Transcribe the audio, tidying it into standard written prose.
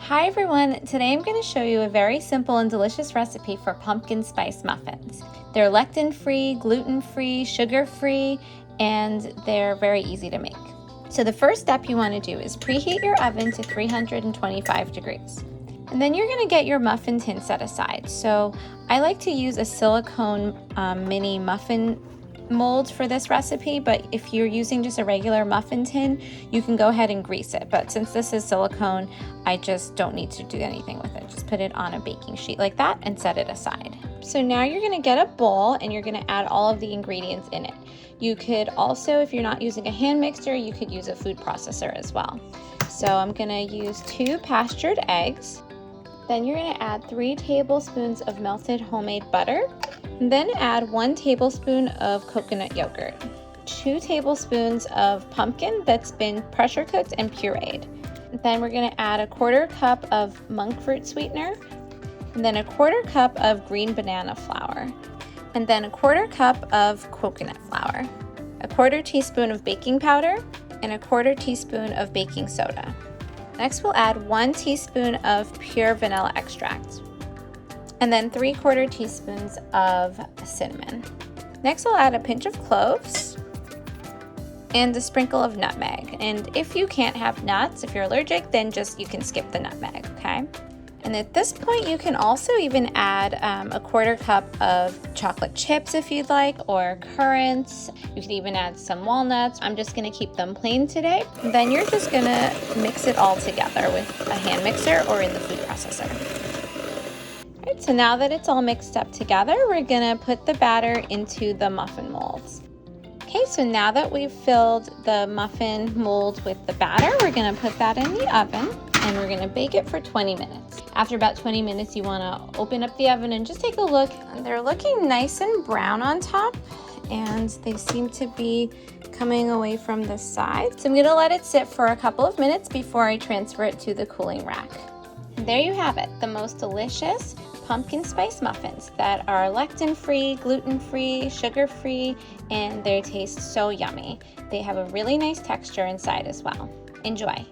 Hi everyone, today I'm going to show you a very simple and delicious recipe for pumpkin spice muffins. They're lectin free, gluten free, sugar free, and they're very easy to make. So the first step you want to do is preheat your oven to 325 degrees. And then you're going to get your muffin tin set aside. So I like to use a silicone mini muffin mold for this recipe, but if you're using just a regular muffin tin, you can go ahead and grease it. But since this is silicone, I just don't need to do anything with it. Just put it on a baking sheet like that and set it aside. So now you're going to get a bowl and you're going to add all of the ingredients in it. You could also, if you're not using a hand mixer, you could use a food processor as well. So I'm going to use 2 pastured eggs. Then you're going to add 3 tablespoons of melted homemade butter. And then add 1 tablespoon of coconut yogurt, 2 tablespoons of pumpkin that's been pressure cooked and pureed. Then we're going to add a 1/4 cup of Monkfruit sweetener, and then a 1/4 cup of green banana flour, and then a 1/4 cup of coconut flour, a 1/4 teaspoon of baking powder, and a 1/4 teaspoon of baking soda. Next we'll add 1 teaspoon of pure vanilla extract, and then 3/4 teaspoons of cinnamon. Next we'll add a pinch of cloves and a sprinkle of nutmeg. And if you can't have nuts, if you're allergic, then you can skip the nutmeg, okay? And at this point you can also even add a 1/4 cup of chocolate chips if you'd like, or currants. You could even add some walnuts. I'm just gonna keep them plain today. And then you're just gonna mix it all together with a hand mixer or in the food processor. So now that it's all mixed up together, we're gonna put the batter into the muffin molds. Okay, so now that we've filled the muffin mold with the batter, we're gonna put that in the oven and we're gonna bake it for 20 minutes. After about 20 minutes, you wanna open up the oven and just take a look. They're looking nice and brown on top and they seem to be coming away from the side. So I'm gonna let it sit for a couple of minutes before I transfer it to the cooling rack. And there you have it, the most delicious pumpkin spice muffins that are lectin-free, gluten-free, sugar-free, and they taste so yummy. They have a really nice texture inside as well. Enjoy!